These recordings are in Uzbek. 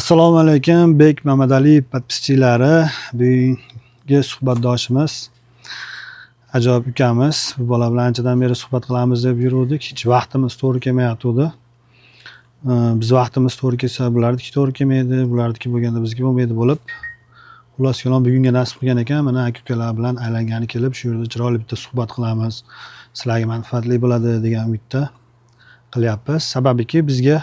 Assalomu alaykum, Bek Mamadaliyev podpischilari. Bugungi suhbatdoshimiz ajoyib ukamiz. Bu bola bilan anchadan beri suhbat qilamiz deb yuruvdik. Hech vaqtimiz to'g'ri kelmayotgandi. Biz vaqtimiz to'g'ri kelsa, bularniki to'g'ri kelmaydi, bularniki bo'lganda bizga bo'lmaydi bo'lib. Xullas kalom bugunga nasib qilgan ekan, mana aka-ukalar bilan aylangani kelib, shu yerda chiroyli bitta suhbat qilamiz. Sizlarga manfaatli bo'ladi degan umidda qilyapmiz. Sababiki bizga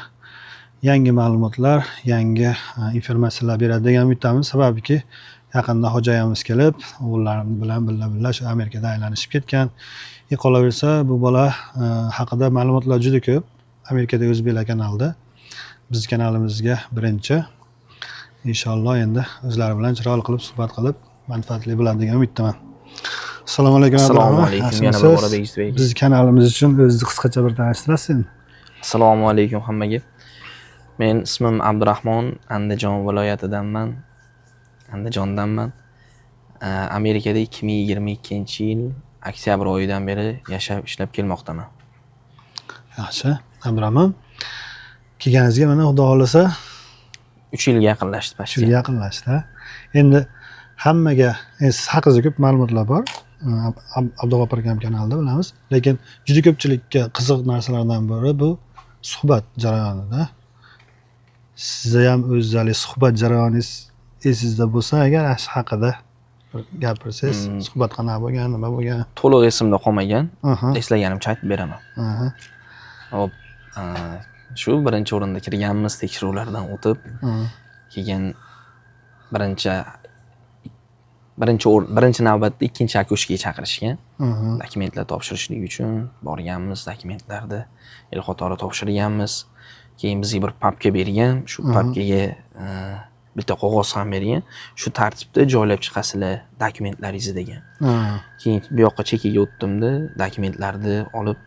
yangi ma'lumotlar, yangi informatsiyalar beradi degan umiddamiz. Sababiki yaqinda xo'jayimiz kelib, o'g'illarimiz bilan birga shu Amerikada aylanishib ketgan. Qolaversa, bu bola haqida ma'lumotlar juda ko'p. Amerikada O'zbeklar kanalida. Biz kanalimizga birinchi. Inshaalloh endi o'zlari bilan chiroyli qilib suhbat qilib, manfaatli bo'ladi degan umiddaman. Assalomu alaykum. Assalomu alaykum. Yana bir bora Begizbek. Biz kanalimiz uchun o'zingizni qisqacha bir tanishtirasiz? Assalomu alaykum hammaga. Men ismim Abdurahmon, Andijon viloyatidanman. Andijondanman. Amerikada 2022-yil oktyabr oyidan beri yashab ishlab kelmoqdaman. Yaxshi, Abdurahmon. Kelganingizga mana Xudo xolasa 3 yilga yaqinlashdi pastga. 3 yilga yaqinlashdi. Endi hammaga siz haqingizda ko'p ma'lumotlar bor. Abdug'ofur akam kanalida bilamiz, lekin juda ko'pchilikka qiziq narsalardan biri bu suhbat jarayonida. Sizda ham o'zingizning suhbat jarayoningiz esingizda bo'lsa agar ash haqida gapirsangiz, suhbat qanaqa bo'lgan, nima bo'lgan? To'liq esimda qolmagan. Eslaganimcha aytib beraman. Hop, shu birinchi o'rinda kirganmiz, tekshiruvlardan o'tib, keyin birinchi navbatda ikkinchi akoshkaga chaqirishgan. Dokumentlar topshirishlik uchun borganmiz, dokumentlarni el qatori topshirganmiz. Keyin bizga bir papka bergan, shu papkaga bitta qog'oz ham bergan. Shu tartibda joylab chiqasizlar dokumentlaringizni degan. Keyin bu yoqqa chekkaga o'tdimda, dokumentlarni olib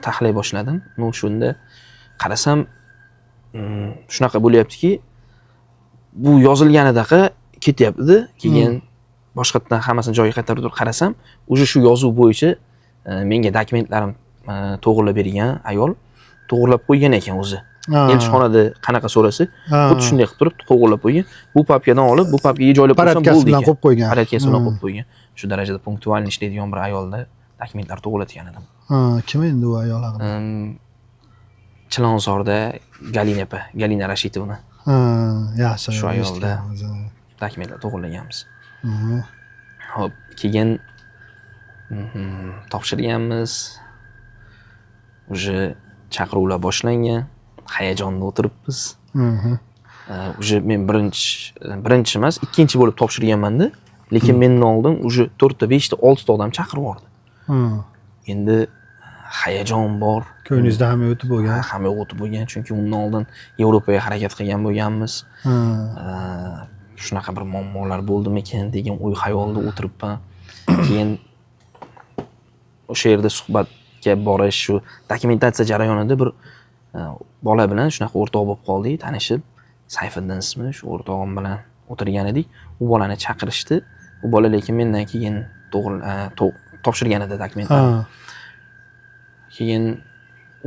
tahlil boshladim. Shunda qarasam, shunaqa bo'lyaptiki, bu yozilganidaqa ketyapti. Keyin boshqatdan hammasini joyiga qaytarib turib qarasam, o'sha shu yozuv bo'yicha menga dokumentlarim to'g'rilab bergan ayol to'g'rilab qo'ygan ekan o'zi. Elchixonada qanaqa so'rasa, xuddi shunday qilib turib to'g'rilab qo'ygan. Bu papkadan olib, bu papkaga joylab qo'ysam bo'ldi. Bilan qo'yib qo'ygan. Paratkasi bilan qo'yib qo'ygan. Shu darajada punktual ishlaydigan bir ayolda dokumentlar to'g'rilatgan edim. Kim endi u ayol haqida? Chilonzorda Galina Rashidovna. Yaxshi. Shu ayolda dokumentlar to'g'rilaganmiz. Hop, keyin topshirganmiz. Uje chaqiruvlar boshlangan. Hayajonda o'tiribmiz. Uje men birinchi emas, ikkinchi bo'lib topshirganman-da, lekin mendan oldin uje 4 ta, 5 ta, 6 ta odam chaqirib yubordi. Endi hayajon bor. Ko'nglingizda hamma o'tib bo'lgan. Hamma o'tib bo'lgan, chunki undan oldin Yevropaga harakat qilgan bo'lganmiz. Shunaqa bir muammolar bo'ldimikan degan o'y xayolda o'tiribman. Keyin o'sha yerda suhbatga borish, shu dokumentatsiya jarayonida bir bola bilan shunaqa o'rtoq bo'lib qoldik, tanishib. Sayfiddin ismi, shu o'rtog'im bilan o'tirgan edik. U bolani chaqirishdi. U bola lekin mendan keyin topshirgan edi dokumentlarni. Keyin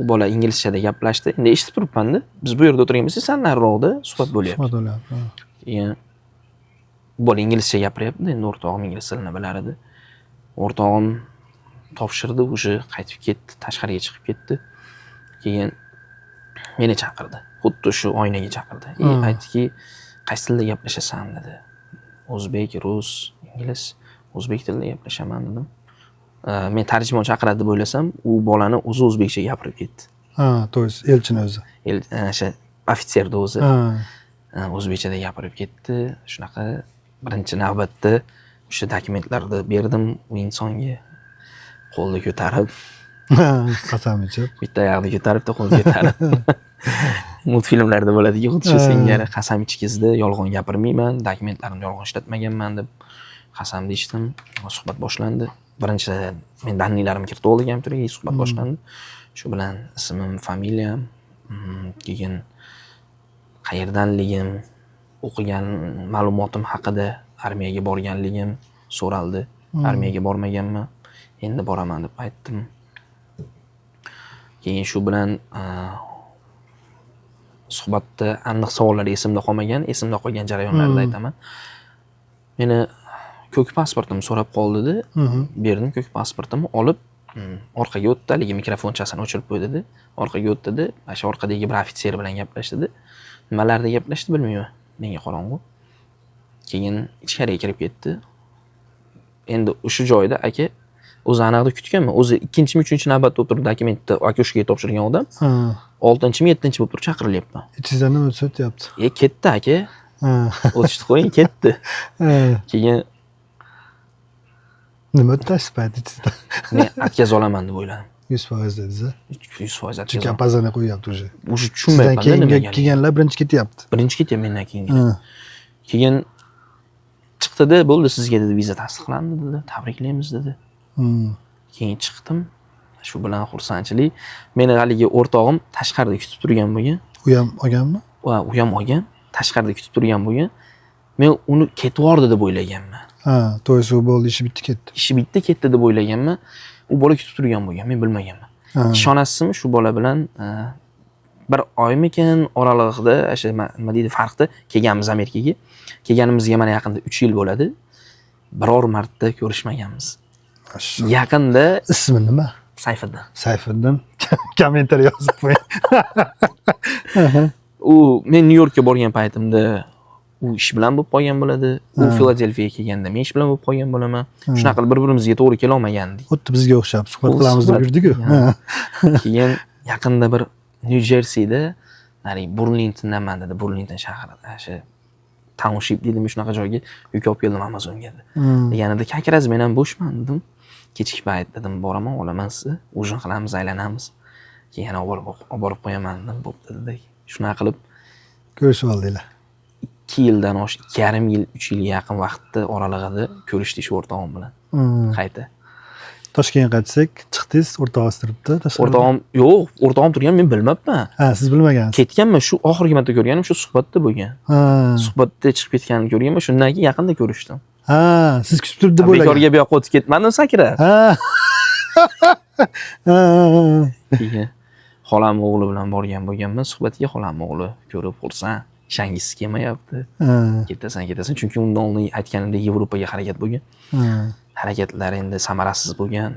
u bola inglizchada gaplashdi. Endi eshitib turibman-da. Biz bu yerda o'tirganmiz, sal nariroqda suhbat bo'lyapti. Suhbat bo'lyapti. Keyin u bola inglizcha gapiryapti. Endi o'rtog'im ingliz tilini bilar edi. O'rtog'im topshirdi, o'sha qaytib ketdi, tashqariga chiqib ketdi. Keyin meni chaqirdi. Xuddi shu oynaga chaqirdi. Aytdiki, qaysi tilda gaplashasan dedi. O'zbek, rus, ingliz. O'zbek tilida gaplashaman dedim. Men tarjimon chaqiradi deb o'ylasam, u bolani o'zi o'zbekcha gapirib ketdi. To есть elchini o'zi. O'sha ofitserda o'zi. O'zbekchada gapirib ketdi. Shunaqa birinchi navbatda o'sha dokumentlarni berdim u insonga. Qo'lni ko'tarib, qasam ichib, bitta oyog'ini ko'tarib, qo'lni ko'tarib. Multfilmlarda bo'ladi-ku, xuddi shu singari qasam ichkizdi, yolg'on gapirmayman, dokumentlarimni yolg'on ishlatmaganman deb qasamni ichdim. Suhbat boshlandi. Birinchi men danlilarimni kiritib olgan turga suhbat boshlandi. Shu bilan ismim, familiyam, keyin qayerdanligim, o'qigan ma'lumotim haqida, armiyaga borganligim so'raldi. Armiyaga bormaganman. Endi boraman deb aytdim. Keyin shu bilan suhbatda aniq savollar esimda qolmagan, esimda qolgan jarayonlarda aytaman. Meni ko'k pasportimni so'rab qoldi-da, berdim ko'k pasportimni olib, orqaga o'tdi, haligi mikrofonchasini o'chirib qo'ydi-da, orqaga o'tdi-da, mana shu orqadagi bir ofitser bilan gaplashdi-da. Nimalarda gaplashdi bilmayman, menga qorong'u. Keyin ichkariga kirib ketdi. Endi o'sha joyda aka o'zi aniqda kutganman. O'zi 2-3 navbatda o'tirib dokumentni akoshkaga topshirgan odam. 6-7-chi bo'lib turib chaqirilyapman. Ichingizdan nima o'tyapti? Ketdi aka. O'tishni qo'ying, ketdi. Keyin nima o'tasiz payt ichingizda? Men atkaza olaman deb o'yladim. 100% dedingiz-a? 100% atkaza. Chunki pazana qo'yapti o'sha. O'sha tushunmayapman nimaga. Kelganlar birinchi ketyapti. Birinchi ketyapman mendan keyin. Keyin chiqdi-da, bo'ldi sizga dedi, viza tasdiqlandi dedi, tabriklaymiz dedi. Keyin chiqdim. Shu bilan xursandchilik. Meni haligi o'rtog'im tashqarida kutib turgan bo'lgan. U ham olganmi? U ham olgan. Tashqarida kutib turgan bo'lgan. Men uni ketib yubordi deb o'ylaganman. To'y suv bo'ldi, ishi bitti ketdi. Ishi bitti ketdi deb o'ylaganman. U bola kutib turgan bo'lgan, men bilmaganman. Ishonasizmi, shu bola bilan bir oymikin oralig'ida, o'sha nima deydi, farqda kelganmiz Amerikaga. Kelganimizga mana yaqinda 3 yil bo'ladi. Biror marta ko'rishmaganmiz. Yaqinda ismi nima? Sayfiddin. Sayfiddin. Kommentariy yozib qo'ying. U men Nyu-Yorkka borgan paytimda u ish bilan bo'lib qolgan bo'ladi. U Filadelfiyaga kelganda men ish bilan bo'lib qolgan bo'laman. Shunaqa qilib bir-birimizga to'g'ri kela olmagandik. Xuddi bizga o'xshab suhbat qilamiz deb yurdik-ku. Keyin yaqinda bir Nyu-Jersida, hali Burlingtondaman dedi, Burlington shahrida. O'sha township dedim, shunaqa joyga yuk olib keldim Amazonga. Deganida kakraz men ham bo'shman dedim. Kechki payt dedim, boraman, olaman sizni, ujin qilamiz, aylanamiz. Keyin yana olib borib qo'yaman dedim, bo'pti dedi. Shunaqa qilib ko'rishib oldinglar. 2 yildan 2,5 yil, 3 yilga yaqin vaqtda oralig'ida ko'rishdik shu o'rtog'im bilan. Qayta. Toshkentga qaytsak, chiqdingiz, o'rtog'ingiz turibdi. O'rtog'im, yo'q, o'rtog'im turgan, men bilmabman. Siz bilmagansiz. Ketganman, shu oxirgi marta ko'rganim shu suhbatda bo'lgan. Suhbatda chiqib ketganini ko'rganman, shundan keyin yaqinda ko'rishdim. Siz kutib turib deb o'ylagan. Bekorga bu yoqqa o'tib ketmadim sakrab. Keyin xolam o'g'li bilan borgan bo'lganman suhbatga, xolam o'g'li ko'rib xursand. Ishangisi kelmayapti. Ketasan, chunki undan oldin aytganimdek Yevropaga harakat bo'lgan. Harakatlar endi samarasiz bo'lgan.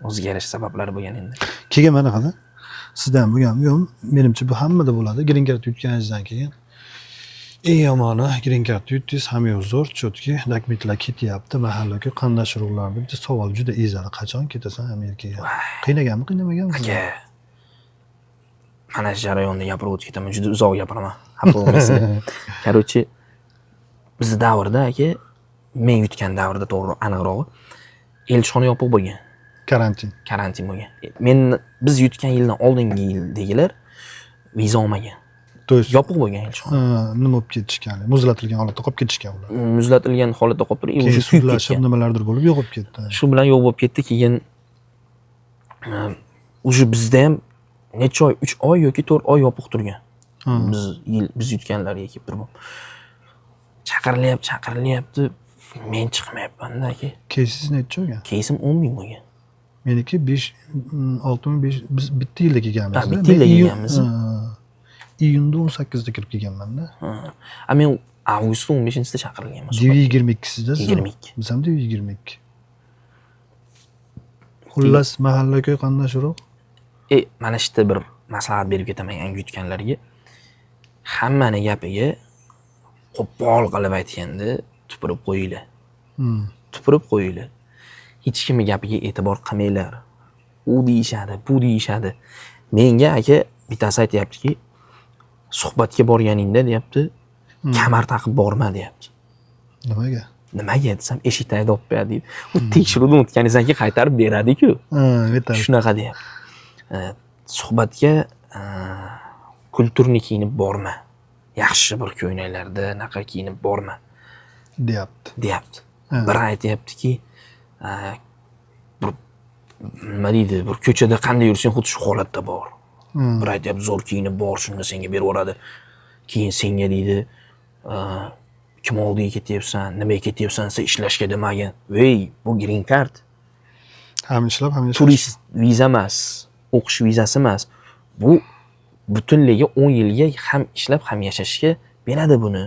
O'ziga yarasha sabablari bo'lgan endi. Keyin mana qara. Sizdan bo'lganmi? Yo'q, menimcha bu hammada bo'ladi. Green card yutganingizdan keyin eng yomoni green card yutdingiz, hamma yo'q zo'r, chotki, dokumentlar ketyapti, mahallaga qanday shurug'larni. Bitta savol juda ezali, qachon ketasan Amerikaga? Qiynaganmi, qiynamaganmi? Aka, mana shu jarayonni gapirib o'tib ketaman, juda uzoq gapiraman. Xafa bo'lmaysiz. Короче, biz davrda aka, men yutgan davrda to'g'ri aniqrog'i, elchixona yopiq bo'lgan. Karantin bo'lgan. Biz yutgan yildan oldingi yildagilar viza olmagan. Yopiq bo'lgan elchixona. Nima bo'lib ketishgan? Muzlatilgan holatda qolib ketishgan ular. Muzlatilgan holatda qolib turib, o'sha sudlashib nimalardir bo'lib yo'q bo'lib ketdi. Shu bilan yo'q bo'lib ketdi. Keyin o'sha bizda ham necha oy, 3 oy yoki 4 oy yopiq turgan. Biz yutganlarga kelib turib. Chaqirilyapti. Men chiqmayapman-da aka. Keysiz necha bo'lgan? Keysim 10,000 bo'lgan. Meniki 6,5 biz bitta yilda kelganmiz. Bitta yilda kelganmiz. Iyunda 18da kirib kelganman-da. Men avgust 15-sida chaqirilganman. 22-sida. 22. Biz ham 22. Xullas mahalla-ko'y qanday shuruq? Mana shu bir maslahat berib ketaman yangi yutganlarga. Hammani gapiga qo'pol qilib aytganda tupurib qo'yinglar. Tupurib qo'yinglar. Hech kimning gapiga e'tibor qilmanglar. U deyishadi, bu deyishadi. Menga aka bittasi aytayaptiki, suhbatga borganingda deyapti, kamar taqib borma deyapti. Nimaga? Nimaga desam, eshik tagida olib qo'yadi deydi. U tekshiruvdan o'tganingizdan keyin qaytarib beradi-ku. Shunaqa deyapti. Suhbatga kulturni kiyinib borma. Yaxshi bir ko'ylaklarda naqa kiyinib borma deyapti. Bir aytayaptiki, nima deydi, bir ko'chada qanday yursang xuddi shu holatda bor. Bir aytayapti, zo'r kiyinib bor, shunda senga berib yuboradi. Keyin senga deydi, kim oldiga ketyapsan, nimaga ketyapsan, sen ishlashga demagin. Voy, bu green card. Ham ishlab, ham yashash. Turist viza emas, o'qish vizasi emas. Bu butunligi 10 yilga ham ishlab ham yashashga beradi buni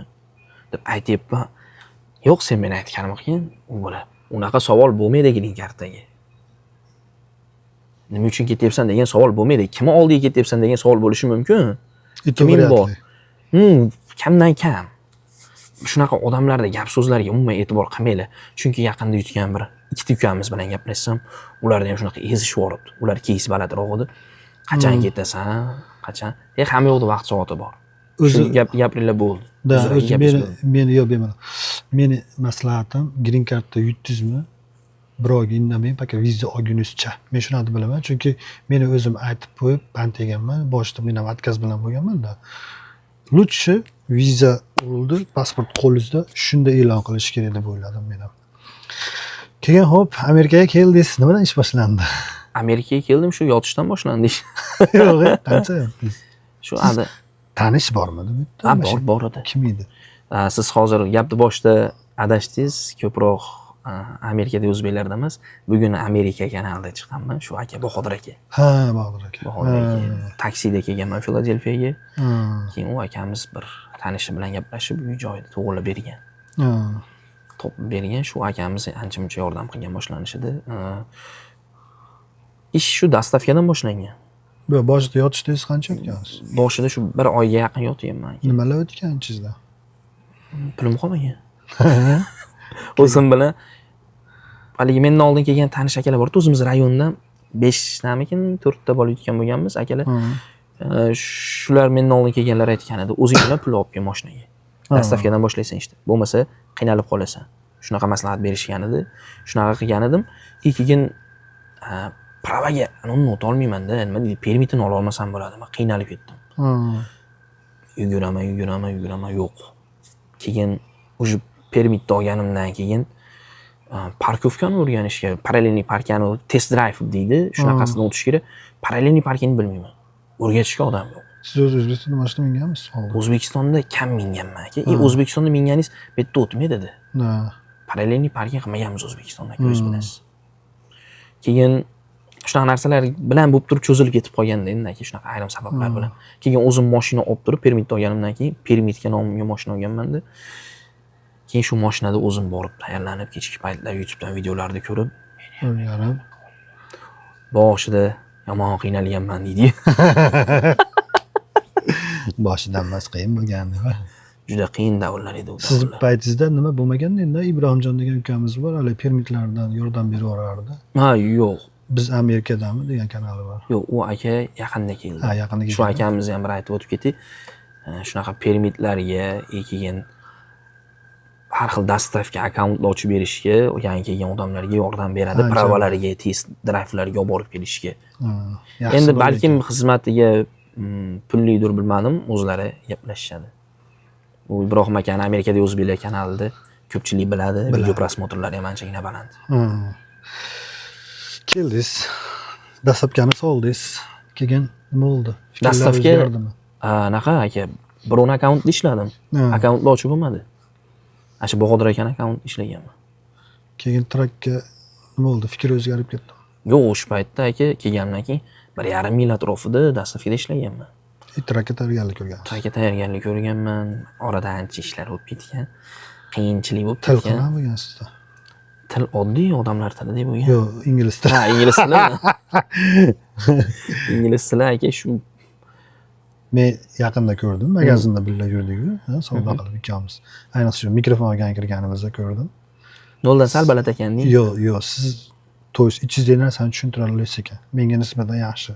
deb aytyapman. Yo'q, sen meni aytganim keyin u bola unaqa savol bo'lmaydi green kartaga. Nima uchun ketyapsan degan savol bo'lmaydi. Kimni oldiga ketyapsan degan savol bo'lishi mumkin. Kiming bor? Kamdan kam. Shunaqa odamlarda gap so'zlarga umuman e'tibor qilmaylar. Chunki yaqinda yutgan bir ikkita ukamiz bilan gaplashsam, ularda ham shunaqa ezishib yoribdi. Ular keys balandroq edi. Qachon ketasan? Qachon? Hamma yoqda vaqt soati bor. O'zi gapinglar bo'ldi. O'zi meni yo'q bemalol. Meni maslahatim green karta yutdingizmi? Birovga indamay paka viza olgunizcha. Men shuni deb bilaman, chunki meni o'zim aytib qo'yib band eganman. Boshida men ham отказ bilan bo'lganman-da. Lutchi viza urildi, pasport qo'lingizda, shunda e'lon qilish kerak deb o'yladim men ham. Keyin hop, Amerikaga keldingiz. Nimadan ish boshlandi? Amerikaga keldim, shu yotishdan boshlandi ish. Yo'q, qancha yotdingiz? Shu adi tanish bormi deb? Ha, bor edi. Kim edi? Siz hozir gapni boshida adashdingiz, ko'proq Amerikada o'zbeklarda emas. Bugun Amerika kanalida chiqqanman, shu aka Bahodir aka. Ha, Bahodir aka. Bahodir aka taksida kelganman Filadelfiyaga. Keyin u akamiz bir tanishi bilan gaplashib, uy joyida to'g'rilab bergan. Topib bergan, shu akamiz ancha-muncha yordam qilgan boshlanishida. Ish shu dastavkadan boshlangan. Bu boshida yotishdingiz qancha o'tgansiz? Boshida shu 1 oyga yaqin yotyapman. Nimalar o'tgan ichingizda? Pulim qolmagan. O'zim bilan haligi mendan oldin kelgan tanish akalar bor. O'zimiz rayondan 5 tamikin 4 ta bola yutgan bo'lganmiz akalar. Shular mendan oldin kelganlar aytgan edi, o'zing bilan pul olib kel mashinaga. Dastavkadan boshlaysan ishni. Bo'lmasa qiynalib qolasan. Shunaqa maslahat berishgan edi. Shunaqa qilgan edim. Keyin pravaga uni o'tolmayman-da, nima deydi, permitini ola olmasam bo'ladi. Men qiynalib ketdim. Yuguraman, yo'q. Keyin o'sha permitni olganimdan keyin parkovkani o'rganishga, parallelniy parkani test drive deydi, shunaqasidan o'tish kerak. Parallelniy parkini bilmayman. O'rgatishga odam yo'q. Siz O'zbekistonda mashina minganmisiz? O'zbekistonda kam minganman aka. O'zbekistonda minganingiz bu yerda o'tmaydi-da. Parallelniy parking qilmaganmiz O'zbekistonda, ko'z bilasiz. Keyin shunaqa narsalar bilan bo'lib turib cho'zilib ketib qolganda endi aka, shunaqa ayrim sabablar bilan. Keyin o'zim mashina olib turib, permitni olganimdan keyin permitga nomimga mashina olganman-da. Keyin shu mashinada o'zim borib tayyorlanib, kechki paytlar YouTubedan videolarni ko'rib, o'rganib, boshida yomon qiynalganman deydi. Boshidan emas, qiyin bo'lgandi. Juda qiyin davrlar edi u. Siz paytingizda nima bo'lmaganda endi Ibrohimjon degan ukamiz bor, hali permitlardan yordam berib yorardi. Ha, yo'q. Biz Amerikadami degan kanali bor. Yo'q, u aka yaqinda keldi. Ha, yaqinda keldi. Shu akamiz ham bir aytib o'tib ketdik. Shunaqa permitlarga, keyin har xil dastavka akkauntni ochib berishga, yangi kelgan odamlarga yordam beradi, pravalariga, test drive'larga olib borib kelishga. Endi balkim xizmatiga pullidir bilmadim, o'zlari gaplashishadi. U Ibrohim akani Amerikada o'zbeklar kanalida ko'pchilik biladi, video prosmotrlari ham anchagina baland. Keldingiz, dastavkani soldingiz. Keyin nima bo'ldi? Dastavka anaqa aka, birovni akkauntida ishladim. Akkauntni ochib bo'lmadi. Shu Bahodir akani akkaunt ishlaganman. Keyin trakka nima bo'ldi? Fikr o'zgarib ketdi. Yo'q, o'sha paytda aka kelgandan keyin 1,5 yil atrofida dastavkada ishlaganman. Trakka tayyorgarlik ko'rgansiz. Trakka tayyorgarlik ko'rganman. Orada ancha ishlar bo'lib ketgan. Qiyinchilik bo'lib ketgan. Til qanaqa bo'lgan sizda? Til oddiy odamlar tilida bo'lgan. Yo'q, ingliz tili. Ha, ingliz tili. Ingliz tili aka shu. Men yaqinda ko'rdim, magazinda birga yurdik-ku, savdo qilib ikkamiz. Ayniqsa shu mikrofon olgan kirganimizda ko'rdim. Yo'ldan sal baland ekanding. Yo'q, siz to'ys ichingizdagi narsani tushuntira olasiz ekan. Menga nisbatan yaxshi.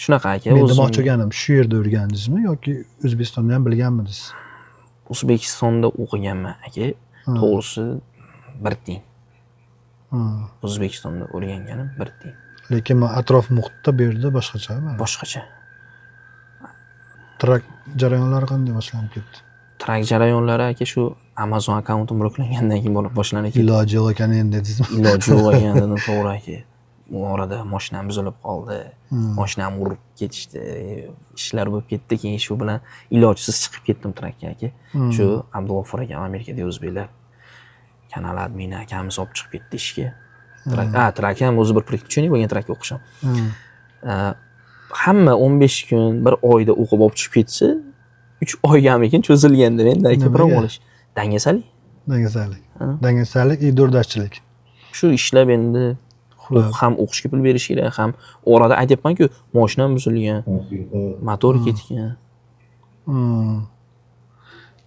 Shunaqa aka, o'zim. Men demoqchi o'rganim shu yerda o'rgandingizmi yoki O'zbekistonda ham bilganmidingiz? O'zbekistonda o'qiganman aka. To'g'risi bir tiyin. O'zbekistonda o'rganganim bir tiyin. Lekin men atrof muhitda bu yerda boshqacha. Boshqacha. Trak jarayonlari qanday boshlanib ketdi? Trak jarayonlari aka shu Amazon akkauntim bloklangandan keyin bo'lib boshlanib ketdi. Iloji yo'q ekan endi dedingizmi? Iloji yo'q ekan, to'g'ri aka. Bu orada mashinam buzilib qoldi. Mashinam urib ketishdi. Ishlar bo'lib ketdi. Keyin shu bilan ilojsiz chiqib ketdim trakka aka. Shu Abdulg'ofur aka Amerikada o'zbeklar kanal admini akamiz olib chiqib ketdi ishga. Trak ham o'zi bir priключение bo'lgan trakka o'qishim. hamma 15 kun, bir oyda o'qib olib tushib ketsa, 3 oygamekin cho'zilganda menda ko'proq Nimaga? bo'lish. Dangasalik. Dangasalik. Ha. Dangasalik и do'rdashchilik. Shu ishlab endi ham o'qishga pul berish kerak, ham orada aytyapman-ku, mashinam buzilgan, motor ketgan,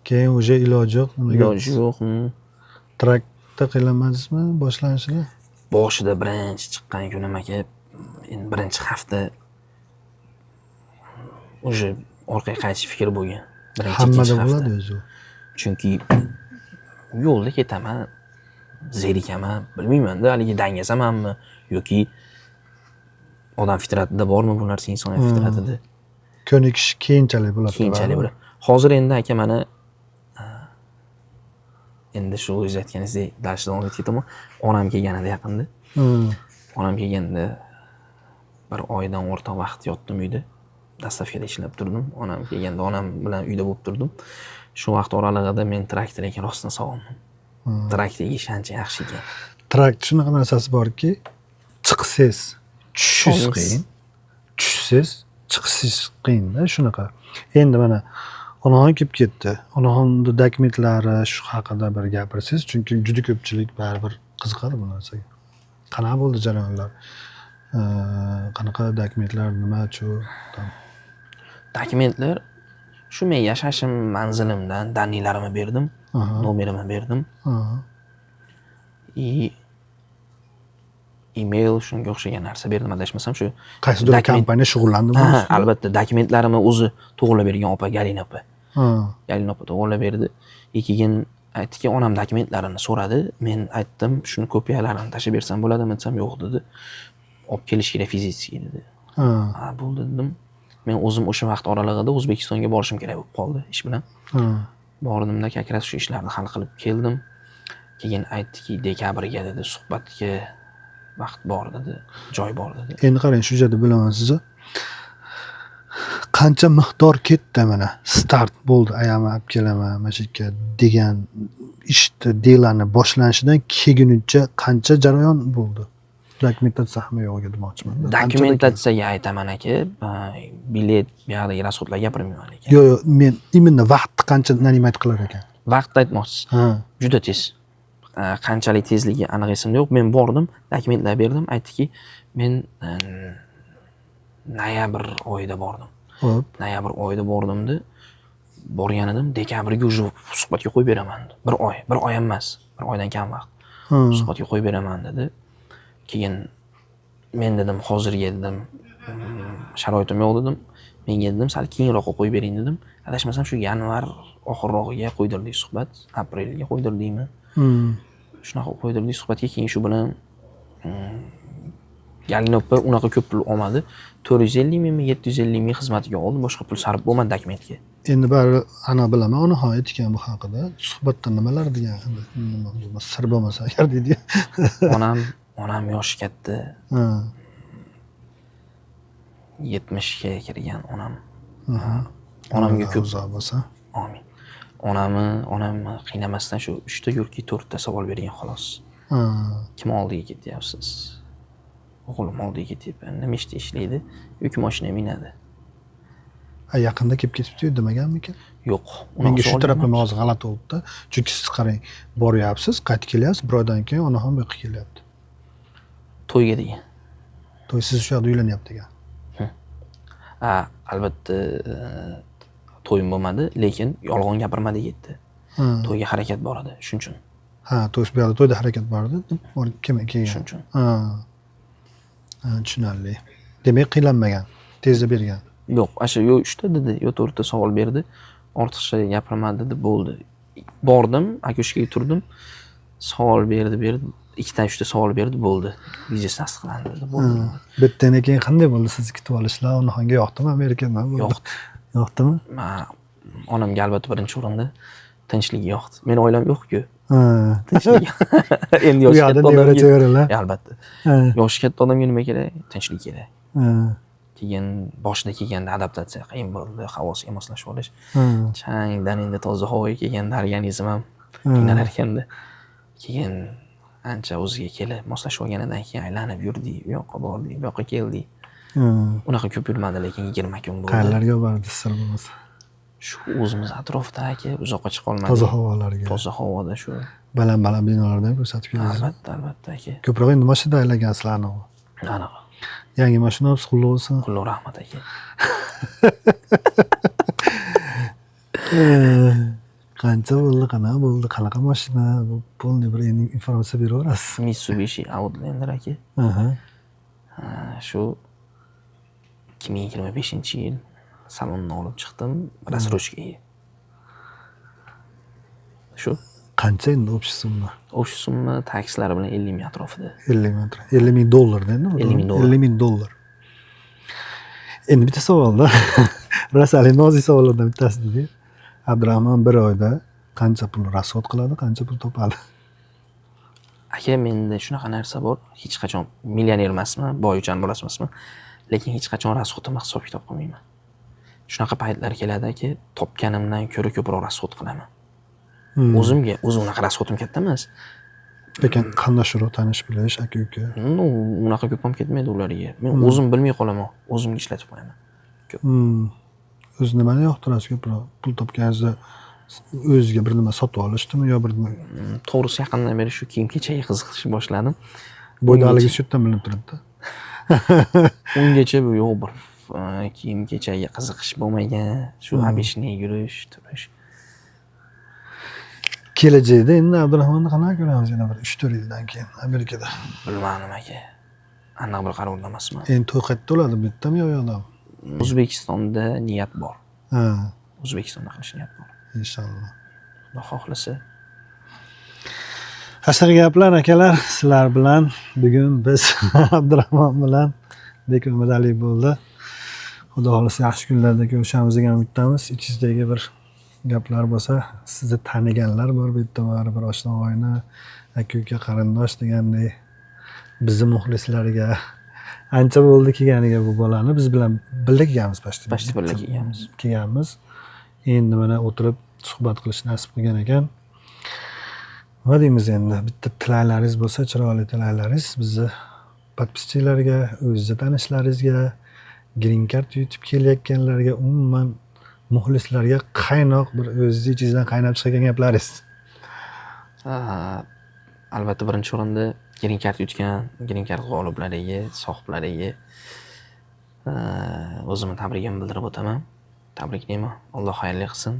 Keyin уже iloji yo'q. iloji yo'q. Trakda qiylanmadingizmi boshlanishida? Boshida birinchi chiqqan kunim aka, endi birinchi hafta уже orqaga qaytish fikri bo'lgan. Birinchi Hammada ikkinchi hafta. bo'ladi o'zi. Chunki yo'lda ketaman, zerikaman, bilmayman-da, haligi dangasamanmi yoki odam fitratida bormi bu narsa, inson fitratida. Ko'nikish keyinchalik bo'ladi. Keyinchalik bo'ladi. Hozir endi aka mana endi shu o'zingiz aytganingizdek darsda davom etib ketaman. Onam kelganida yaqinda. Onam kelganda bir oydan o'rta vaqt yotdim uyda. Dastavkada ishlab turdim. Onam kelganda onam bilan uyda bo'lib turdim. Shu vaqt oralig'ida men traktor ekan rostdan sog'indim. Traktor ishonch yaxshi ekan. Trakt shunaqa narsasi borki, chiqsiz, tushish qiyin. Tushsiz, chiqsiz qiyin-da shunaqa. Endi mana onaxon kelib ketdi. Onaxonni dokumentlari shu haqida bir gapirsangiz, chunki juda ko'pchilik baribir qiziqadi bu narsaga. Qanaqa bo'ldi jarayonlar? Qanaqa dokumentlar, nima shu? Dokumentlar shu men yashashim manzilimdan danliklarimni berdim, nomerimni berdim. Email shunga o'xshagan narsa berdim, adashmasam shu. Qaysidir kompaniya shug'ullandimi? Albatta, dokumentlarimni o'zi to'g'irlab bergan opa Galina opa. Galina opa to'g'irlab berdi. Keyin aytdiki, onam dokumentlarini so'radi. Men aytdim, shuni kopiyalarini tashib bersam bo'ladimi desam, yo'q dedi. Olib kelish kerak fizически dedi. Ha, bo'ldi dedim. Men o'zim o'sha vaqt oralig'ida O'zbekistonga borishim kerak bo'lib qoldi ish bilan. Bordimda как раз shu ishlarni hal qilib keldim. Keyin aytdiki, dekabrga dedi, suhbatga vaqt bor dedi, joy bor dedi. Endi qarang, shu yerda bilaman sizni. Qancha miqdor ketdi mana. Start bo'ldi, ayam olib kelaman, mana shu yerga degan ishni delani boshlanishidan keyincha qancha jarayon bo'ldi? Dokumentatsiya ham yo'q demoqchiman. Dokumentatsiyaga aytaman aka, bilet bu yoqdagi расходlar gapirmayman lekin. Yo'q, men imенно vaqtni qancha nanimat qilar ekan. Vaqtni aytmoqchisiz. Juda tez. Qanchalik tezligi aniq esimda yo'q. Men bordim, dokumentlar berdim, aytdiki, men noyabr oyida bordim. Xo'p. Noyabr oyida bordimda, borgan edim, dekabrga уже suhbatga qo'yib beraman dedi. Bir oy emas, bir oydan kam vaqt. Suhbatga qo'yib beraman dedi. Keyin men dedim, hozirga dedim, sharoitim yo'q dedim. Menga dedim, sal keyinroq qo'yib bering dedim. Adashmasam shu yanvar oxirrog'iga qo'ydirdik suhbat, aprelga qo'ydirdikmi? Shunaqa qo'ydirdik suhbatga. Keyin shu bilan Galina opa unaqa ko'p pul olmadi. 450 mingmi, 750 ming xizmatiga oldi, boshqa pul sarf bo'lmadi dokumentga. Endi bari ana bilaman, onaxon aytgan bu haqida. Suhbatda nimalar degan, nima sir bo'lmasa agar deydi. Onam yoshi katta. 70 ga kirgan onam. Onamga ko'p uzoq bo'lsa. Amin. Onamni qiynamasdan shu 3 ta yoki 4 ta savol bergan xolos. Kim oldiga ketyapsiz? O'g'lim oldiga ketyapman. Nima ishda ishlaydi? Yuk mashina minadi. Yaqinda kelib ketibdi demaganmikan? Yo'q. Menga shu taraflama hozir g'alati bo'ldi-da. Chunki siz qarang, boryapsiz, qaytib kelyapsiz, bir oydan keyin onaxon bu yoqqa kelyapti. To'yga degan. To'y siz shu yoqda uylanyapti degan. Albatta to'yim bo'lmadi, lekin yolg'on gapirmadi ketdi. To'yga harakat bor edi, shuning uchun. To'y bu yoqda to'yda harakat bor edi, kelgan. Shuning uchun. Tushunarli. Demak, qiylanmagan, tezda bergan. Yo'q, asha yo 3 ta dedi, yo 4 ta savol berdi. Ortiqcha gapirmadi dedi, bo'ldi. Bordim, akoshkaga turdim. Savol berdi. 2 ta 3 ta savol berdi, bo'ldi. Biznes tasdiqlandi dedi, bo'ldi. Bitdan keyin qanday bo'ldi sizni kutib olishlar? Onaxonga yoqdimi, Amerikada? Yoqdimi? Onamga albatta birinchi o'rinda tinchlik yoqdi. Meni oilam yo'q-ku. Tinchlik. Endi yoshi katta odamga. Albatta. Yoshi katta odamga nima kerak? Tinchlik kerak. Keyin boshida kelganda adaptatsiya qiyin bo'ldi, havosiga moslashib olish. Changdan endi toza havoga kelganda organizm ham qiynalar ekanda. Keyin ancha o'ziga kelib moslashib olganidan keyin aylanib yurdik, bu yoqqa bordik, bu yoqqa keldik. Unaqa ko'p yurmadi, lekin 20 kun bo'ldi. Qayerlarga bordi sir bo'lmasa? Shu o'zimiz atrofda aka, uzoqqa chiqa olmadik. Toza havolarga. Toza havoda shu. Baland binolardan ko'rsatib kelasiz. Albatta aka. Ko'proq endi mashina aylangansizlarni. Anaqa. Yangi mashinamiz qulluq bo'lsin. Qulluq rahmat aka. Qancha bo'ldi, qanaqa bo'ldi, qanaqa mashina, bu polniy bir informatsiya beraverasiz. Mitsubishi Outlander aka. Aha. Shu 2025-yil salondan olib chiqdim, rasrochkaga. Shu Qancha endi общий summa? o'sha summa takslari bilan 50 ming atrofida. 50 ming. 50 ming dollar endi. 50 ming dollar. 50 ming dollar. Endi bitta savolda, rasali nozik savollardan bittasi dedi. Abdurahmon bir oyda qancha pul rasxod qiladi, qancha pul topadi? Aka, menda shunaqa narsa bor. Hech qachon millioner emasman, boychan bo'lasizmi? Lekin hech qachon rasxodimni hisob-kitob qilmayman. Shunaqa paytlar keladi aka, topganimdan ko'ra ko'proq rasxod qilaman. O'zim unaqa rasxodim katta emas. Lekin qandashiroq tanish bilish, aka-uka. Unaqa ko'p ham ketmaydi ularga. Men o'zim bilmay qolaman, o'zimga ishlatib qo'yaman. O'z nimani yoqtirasiz ko'proq? Pul topganingizda o'ziga bir nima sotib olishdimi yo bir nima? To'g'risi yaqindan beri shu kiyim-kechakka qiziqishni boshladim. Bo'ydaligingiz shu yerdan bilinib turibdi. Ungacha bu yo'q bir kiyim-kechakka qiziqish bo'lmagan, shu обычный yurish, turish. Kelajakda endi Abdurahmonni qanaqa ko'ramiz yana bir 3-4 yildan keyin Amerikada? Bilmadim aka. Aniq bir qarorda emasman. Endi to'y qayerda bo'ladi, bu yerdami yo yoqdami? O'zbekistonda niyat bor. Ha, O'zbekistonda qilish niyat bor. inshaalloh. Xudo xohlasa. Hashar gaplar akalar, sizlar bilan bugun biz Abdurahmon bilan bek umidali bo'ldi. Xudo xohlasa yaxshi kunlarda ko'rishamiz degan umiddamiz. Ichingizdagi bir gaplar bo'lsa, sizni taniganlar bor bu yerda, bir oshna oyna, aka-uka qarindosh degandek bizni muxlislarga ancha bo'ldi kelganiga bu bolani biz bilan birga kelganmiz pashti birga kelganmiz. Endi mana o'tirib suhbat qilish nasib qilgan ekan. Nima deymiz endi? Bitta tilaklaringiz bo'lsa, chiroyli tilaklaringiz bizni podpischilarga, o'zingizni tanishlaringizga, Green Card yutib kelayotganlarga, umuman muxlislarga qaynoq bir o'zingiz ichingizdan qaynab chiqgan gaplaringiz. Albatta birinchi o'rinda Green Card yutgan, Green Card g'oliblariga, sohiblariga o'zimni tabrigimni bildirib o'taman. Tabriklayman. Alloh xayrli qilsin.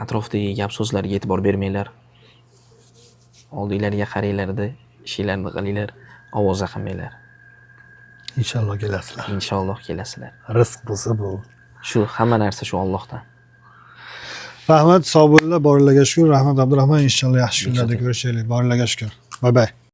Atrofdagi gap so'zlarga e'tibor bermanglar. Oldinglarga qaranglarda, ishinglarni qilinglar, ovoza qilmanglar. Inshaalloh kelasizlar. Inshaalloh kelasizlar. Rizq bo'lsa bu. Shu hamma narsa shu Allohdan. Rahmat, sog' bo'linglar, boringlarga shukr. Rahmat Abdurahmon, inshaalloh yaxshi kunlarda ko'rishaylik. Boringlarga shukr. Bay bay.